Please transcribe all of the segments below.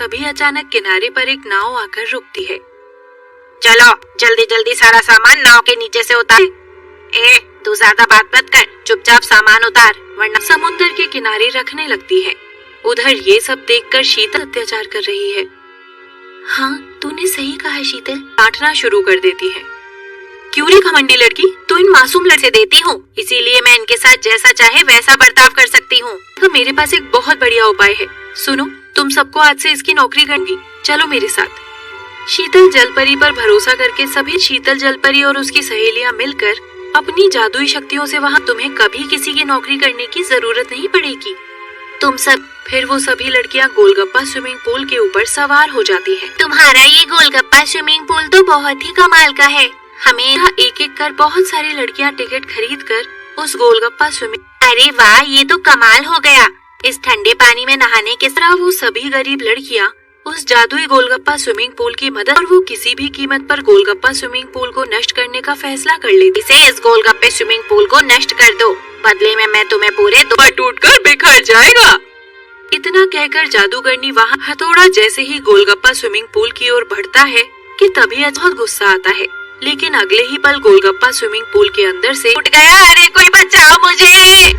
तभी अचानक किनारे पर एक नाव आकर रुकती है। चलो जल्दी जल्दी सारा सामान नाव के नीचे से उतार। ए, तू ज्यादा बात मत कर, चुपचाप सामान उतार वरना। समुद्र के किनारे रखने लगती है। उधर ये सब देखकर शीतल अत्याचार कर रही है। हाँ, तूने सही कहा है शीतल, डांटना शुरू कर देती है। क्यों रे घमंडी लड़की, तू इन मासूम लड़के देती हूँ, इसीलिए मैं इनके साथ जैसा चाहे वैसा बर्ताव कर सकती हूँ। तो मेरे पास एक बहुत बढ़िया उपाय है। सुनो, तुम सबको आज से इसकी नौकरी करूंगी, चलो मेरे साथ। शीतल जलपरी पर भरोसा करके सभी शीतल जलपरी और उसकी सहेलियां मिलकर अपनी जादुई शक्तियों से वहाँ तुम्हें कभी किसी की नौकरी करने की जरूरत नहीं पड़ेगी। तुम सब फिर वो सभी लड़कियां गोलगप्पा स्विमिंग पूल के ऊपर सवार हो जाती हैं। तुम्हारा ये गोलगप्पा स्विमिंग पूल तो बहुत ही कमाल का है। हमें यहाँ एक एक कर बहुत सारी लड़कियां टिकट खरीद कर उस गोलगप्पा स्विमिंग। अरे वाह, ये तो कमाल हो गया। इस ठंडे पानी में नहाने के तरह वो सभी गरीब लड़कियां उस जादुई गोलगप्पा स्विमिंग पूल की मदद और वो किसी भी कीमत पर गोलगप्पा स्विमिंग पूल को नष्ट करने का फैसला कर लेती। इस गोलगप्पे स्विमिंग पूल को नष्ट कर दो, बदले में मैं तुम्हें पूरे टूट कर बिखर जाएगा। इतना कहकर जादूगरनी वहाँ हथौड़ा जैसे ही गोलगप्पा स्विमिंग पूल की ओर बढ़ता है कि तभी बहुत गुस्सा आता है। लेकिन अगले ही पल गोलगप्पा स्विमिंग पूल के अंदर से उठ गया। अरे कोई बचाओ मुझे,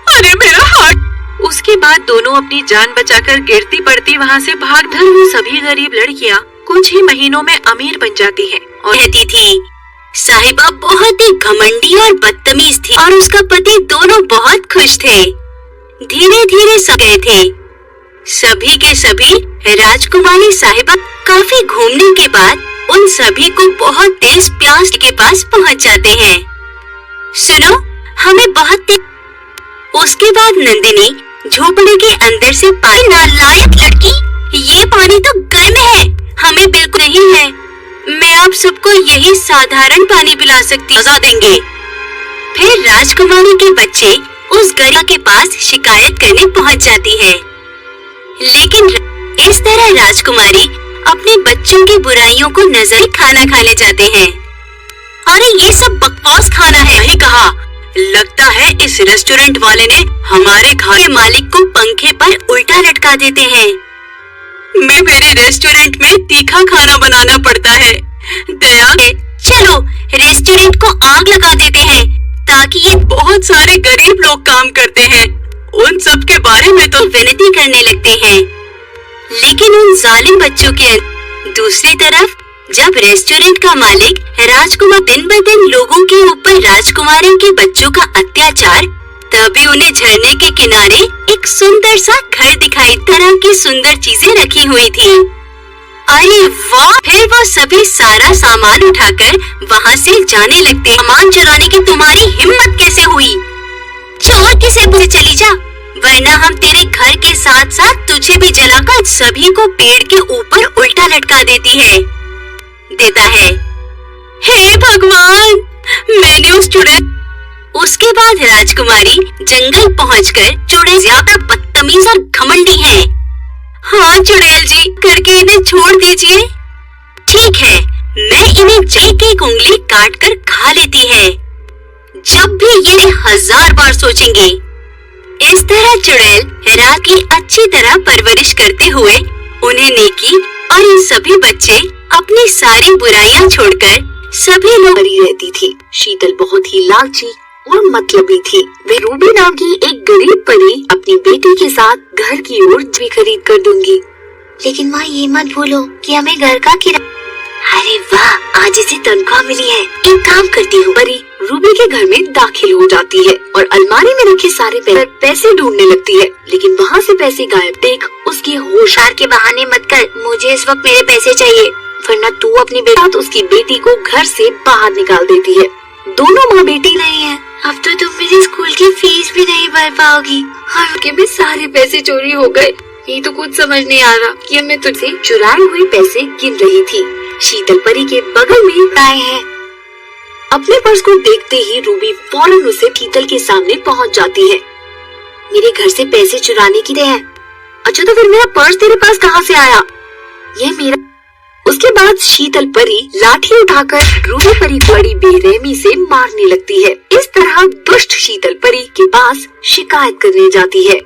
अरे मेरा हाथ। उसके बाद दोनों अपनी जान बचाकर गिरती पड़ती वहाँ से भाग धर वो सभी गरीब लड़कियाँ कुछ ही महीनों में अमीर बन जाती हैं। और कहती थी साहिबा बहुत ही घमंडी और बदतमीज थी और उसका पति दोनों बहुत खुश थे। धीरे धीरे सब गए थे। सभी के सभी राजकुमारी साहिबा काफी घूमने के बाद उन सभी को बहुत तेज प्यास के पास पहुंच जाते हैं। सुनो, हमें बहुत उसके बाद नंदिनी झोपड़ी के अंदर से पानी। नालायक लड़की, ये पानी तो गर्म है, हमें बिल्कुल नहीं है। मैं आप सबको यही साधारण पानी पिला सकती, मजा देंगे। फिर राजकुमारी के बच्चे उस गरिया के पास शिकायत करने पहुंच जाती है। लेकिन इस तरह राजकुमारी अपने बच्चों की बुराइयों को नजर खाना खा ले जाते हैं। अरे ये सब बकवास खाना है। नहीं कहा, लगता है इस रेस्टोरेंट वाले ने हमारे घर के मालिक को पंखे पर उल्टा लटका देते हैं। मेरे रेस्टोरेंट में तीखा खाना बनाना पड़ता है। दया, चलो रेस्टोरेंट को आग लगा देते हैं ताकि ये बहुत सारे गरीब लोग काम करते हैं, उन सब के बारे में तो विनती करने लगते हैं। लेकिन उन जालिम बच्चों के दूसरी तरफ जब रेस्टोरेंट का मालिक राजकुमार दिन ब दिन लोगों के ऊपर राजकुमारी के बच्चों का अत्याचार, तभी उन्हें झरने के किनारे एक सुंदर सा घर दिखाई, तरह की सुंदर चीजें रखी हुई थी। अरे वाह! फिर वो सभी सारा सामान उठाकर वहाँ से जाने लगते। सामान चुराने की तुम्हारी हिम्मत कैसे हुई? चोर किसे पूछे चली जा, वरना हम तेरे घर के साथ साथ तुझे भी जलाकर सभी को पेड़ के ऊपर उल्टा लटका देता है। हे भगवान, मैंने उस चुड़ैल। उसके बाद राजकुमारी जंगल पहुंचकर चुड़ैल ज्यादा बदतमीज और घमंडी है। हाँ चुड़ैल जी, करके इन्हें छोड़ दीजिए। ठीक है, मैं इन्हें एक उंगली काट कर खा लेती है, जब भी ये 1000 बार सोचेंगे। इस तरह चुड़ैल रात की अच्छी तरह परवरिश करते हुए उन्हें नेकी और इन सभी बच्चे अपनी सारी बुराइयां छोड़कर सभी लोग भरी रहती थी। शीतल बहुत ही लालची और मतलबी थी। वे रूबी नाम की एक गरीब परी अपनी बेटी के साथ घर की ओर भी खरीद कर दूंगी। लेकिन माँ ये मत भूलो कि हमें घर का किराया। अरे वाह, आज इसे तनख्वाह मिली है। एक काम करती हूँ। परी रूबी के घर में दाखिल हो जाती है और अलमारी में रखे सारे पैसे ढूंढने लगती है, लेकिन वहाँ से पैसे गायब देख उसकी होशियार के बहाने मत कर। मुझे इस वक्त मेरे पैसे चाहिए, वरना तू अपनी बेटी उसकी बेटी को घर से बाहर निकाल देती है। दोनों माँ बेटी नहीं है। अब तो तुम मेरी स्कूल की फीस भी नहीं भर पाओगी और उनके भी सारे पैसे चोरी हो गए। ये तो कुछ समझ नहीं आ रहा कि मैं तुझसे चुराए हुए पैसे गिन रही थी। शीतल परी के बगल में आए हैं। अपने पर्स को देखते ही रूबी फौरन उसे शीतल के सामने पहुंच जाती है। मेरे घर से पैसे चुराने की है। अच्छा तो फिर मेरा पर्स तेरे पास कहाँ से आया? ये मेरा। उसके बाद शीतल परी लाठी उठाकर रूबी परी को बड़ी बेरहमी से मारने लगती है। इस तरह दुष्ट शीतल परी के पास शिकायत करने जाती है।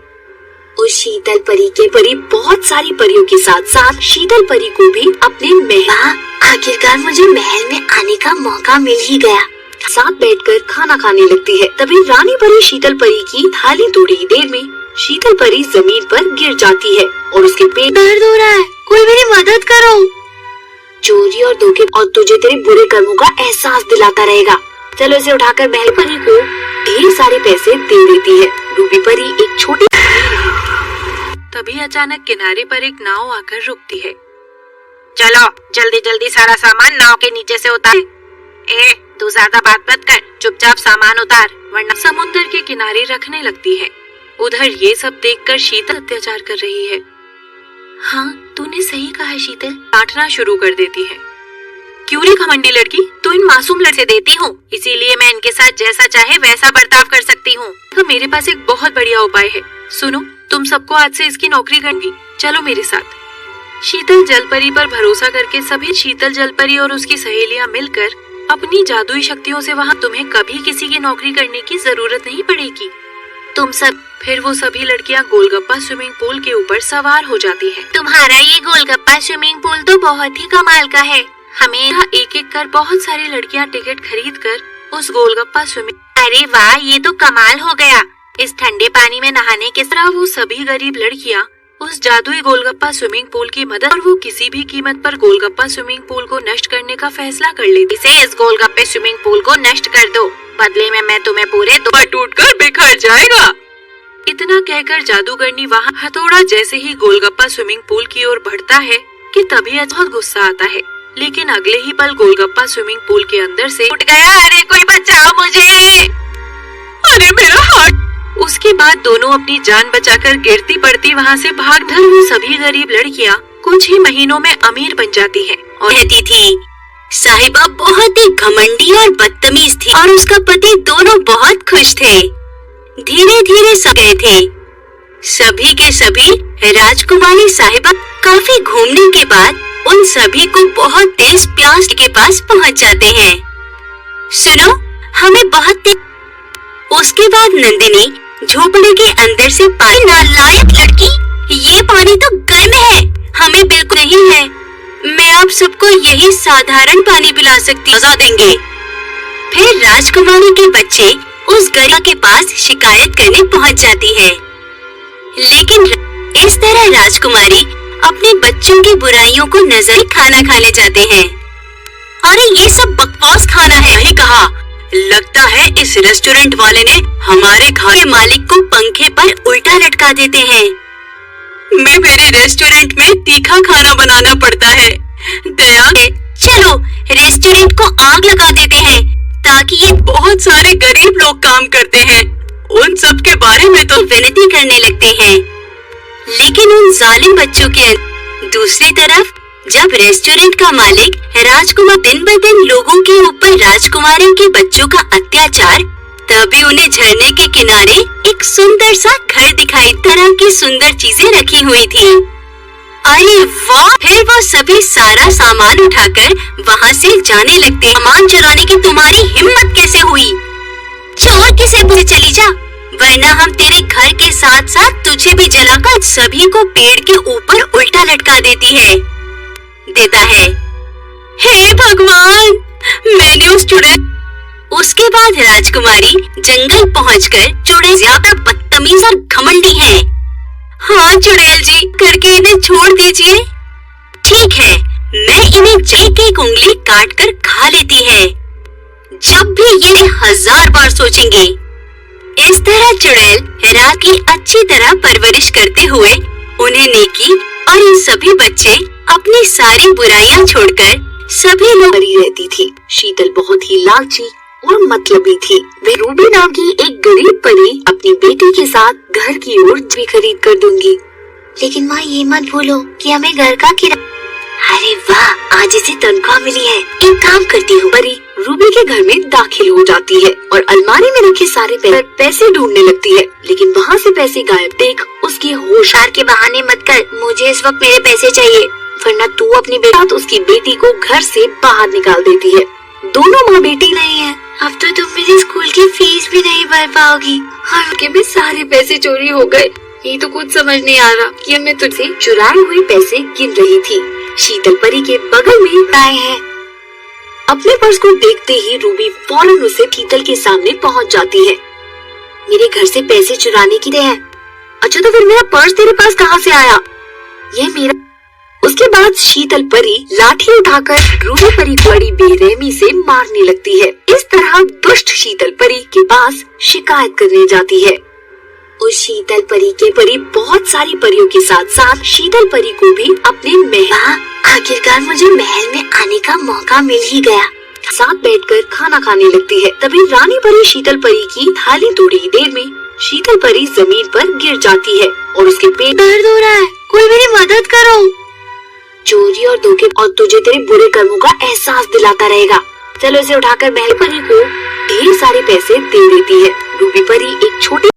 उस शीतल परी के परी बहुत सारी परियों के साथ साथ शीतल परी को भी अपने महल, आखिरकार मुझे महल में आने का मौका मिल ही गया, साथ बैठकर खाना खाने लगती है। तभी रानी परी शीतल परी की थाली थोड़ी ही देर में शीतल परी जमीन पर गिर जाती है और उसके पेट दर्द हो रहा है, कोई मेरी मदद करो। चोरी और धोखे और तुझे तेरे बुरे कर्मों का एहसास दिलाता रहेगा। चलो इसे उठाकर महल परी को ढेर सारे पैसे दे देती है। रूबी परी एक छोटी तभी अचानक किनारे पर एक नाव आकर रुकती है। चलो जल्दी जल्दी सारा सामान नाव के नीचे से उतार। तू ज्यादा बात मत कर, चुपचाप सामान उतार वरना समुद्र के किनारे रखने लगती है। उधर ये सब देखकर शीतल अत्याचार कर रही है। हाँ तूने सही कहा है शीतल, डांटना शुरू कर देती है। क्यों रे घमंडी लड़की, तू इन मासूम लड़के देती हूँ, इसीलिए मैं इनके साथ जैसा चाहे वैसा बर्ताव कर सकती हूँ। तो मेरे पास एक बहुत बढ़िया उपाय है, सुनो। तुम सबको आज से इसकी नौकरी करनी, चलो मेरे साथ। शीतल जलपरी पर भरोसा करके सभी शीतल जलपरी और उसकी सहेलियां मिलकर अपनी जादुई शक्तियों से वहाँ तुम्हें कभी किसी की नौकरी करने की जरूरत नहीं पड़ेगी। तुम सब फिर वो सभी लड़कियां गोलगप्पा स्विमिंग पूल के ऊपर सवार हो जाती हैं। तुम्हारा ये गोलगप्पा स्विमिंग पूल तो बहुत ही कमाल का है। हमें यहाँ एक एक कर बहुत सारी लड़कियां टिकट खरीद कर उस गोलगप्पा स्विमिंग। अरे वाह, ये तो कमाल हो गया। इस ठंडे पानी में नहाने के तरह वो सभी गरीब लड़कियां उस जादुई गोलगप्पा स्विमिंग पूल की मदद और वो किसी भी कीमत पर गोलगप्पा स्विमिंग पूल को नष्ट करने का फैसला कर लेती। इसे इस गोलगप्पे स्विमिंग पूल को नष्ट कर दो, बदले में मैं तुम्हें पूरे दो टूटकर बिखर जाएगा। इतना कहकर जादूगरनी वहाँ हथौड़ा जैसे ही गोलगप्पा स्विमिंग पूल की ओर बढ़ता है कि तभी बहुत गुस्सा आता है, लेकिन अगले ही पल गोलगप्पा स्विमिंग पूल के अंदर से उठ गया। अरे कोई बचाओ मुझे, अरे मेरा हाथ। उसके बाद दोनों अपनी जान बचाकर गिरती पड़ती वहाँ से भाग धर वो सभी गरीब लड़कियाँ कुछ ही महीनों में अमीर बन जाती हैं और कहती थी साहिबा बहुत ही घमंडी और बदतमीज थी और उसका पति दोनों बहुत खुश थे। धीरे धीरे सब गए थे। सभी के सभी राजकुमारी साहिबा काफी घूमने के बाद उन सभी को बहुत तेज प्यास के पास पहुंच जाते हैं। सुनो, हमें बहुत उसके बाद नंदिनी झोपड़ी के अंदर से पानी। नालायक लड़की, ये पानी तो गर्म है, हमें बिल्कुल नहीं है। मैं आप सबको यही साधारण पानी पिला सकती हूँ, देंगे। फिर राजकुमारी के बच्चे उस गरीब के पास शिकायत करने पहुंच जाती है, लेकिन इस तरह राजकुमारी अपने बच्चों की बुराइयों को नजर खाना खाने जाते हैं। अरे ये सब बकवास खाना है। नहीं कहा, लगता है इस रेस्टोरेंट वाले ने हमारे घर के मालिक को पंखे पर उल्टा लटका देते हैं। मैं मेरे रेस्टोरेंट में तीखा खाना बनाना पड़ता है। दया, चलो रेस्टोरेंट को आग लगा देते हैं ताकि ये बहुत सारे गरीब लोग काम करते हैं, उन सब के बारे में तो विनती करने लगते हैं। लेकिन उन जालिम बच्चों के दूसरी तरफ जब रेस्टोरेंट का मालिक राजकुमार दिन ब दिन लोगों के ऊपर राजकुमारी के बच्चों का अत्याचार, तभी उन्हें झरने के किनारे एक सुंदर सा घर दिखाई, तरह की सुंदर चीजें रखी हुई थी। अरे वाह! फिर वो सभी सारा सामान उठाकर वहाँ से जाने लगते। सामान चुराने की तुम्हारी हिम्मत कैसे हुई? चोर किसे बुझे चली जा, वरना हम तेरे घर के साथ साथ तुझे भी जलाकर सभी को पेड़ के ऊपर उल्टा लटका देता है। हे भगवान, मैंने उस चुड़ैल। उसके बाद राजकुमारी जंगल पहुंचकर चुड़ैल ज्यादा बदतमीज और घमंडी है। हाँ चुड़ैल जी, करके इन्हें छोड़ दीजिए। ठीक है, मैं इन्हें एक एक उंगली काट कर खा लेती है, जब भी ये 1000 बार सोचेंगे। इस तरह चुड़ैल रात की अच्छी तरह परवरिश करते हुए उन्हें नेकी और इन सभी बच्चे अपनी सारी बुराइयां छोड़कर सभी लोग मरी रहती थी। शीतल बहुत ही लालची और मतलबी थी। वह रूबी नाम की एक गरीब परी अपनी बेटी के साथ घर की ओर भी खरीद कर दूंगी। लेकिन माँ ये मत भूलो कि हमें घर का किराया। अरे वाह, आज इसे तनख्वाह मिली है। एक काम करती हूँ। परी रूबी के घर में दाखिल हो जाती है और अलमारी में रखे सारे पैसे ढूंढने लगती है, लेकिन वहाँ से पैसे गायब देख उसकी होशियार के बहाने मत कर। मुझे इस वक्त मेरे पैसे चाहिए, वरना तू अपनी बेटी उसकी बेटी को घर से बाहर निकाल देती है। दोनों माँ बेटी नहीं है। अब तो तुम मेरे स्कूल की फीस भी नहीं भर पाओगी और उनके भी सारे पैसे चोरी हो गए। ये तो कुछ समझ नहीं आ रहा कि अब मैं तुझसे चुराए हुए पैसे गिन रही थी। शीतल परी के बगल में आए हैं। अपने पर्स को देखते ही रूबी फौरन उसे शीतल के सामने पहुंच जाती है। मेरे घर से पैसे चुराने की है। अच्छा तो फिर मेरा पर्स तेरे पास कहाँ से आया? यह मेरा। उसके बाद शीतल परी लाठी उठाकर रूबी परी को बड़ी बेरहमी से मारने लगती है। इस तरह दुष्ट शीतल परी के पास शिकायत करने जाती है। उस शीतल परी के परी बहुत सारी परियों के साथ साथ शीतल परी को भी अपने महल, आखिरकार मुझे महल में आने का मौका मिल ही गया। साथ बैठकर खाना खाने लगती है। तभी रानी परी शीतल परी की थाली थोड़ी देर में शीतल परी जमीन पर गिर जाती है और उसके पेट दर्द हो रहा है। कोई मेरी मदद करो। चोरी और धोखे और तुझे तेरे बुरे कर्मों का एहसास दिलाता रहेगा। चलो इसे उठाकर महल परी को ढेर सारे पैसे दे देती है। रूबी परी एक छोटी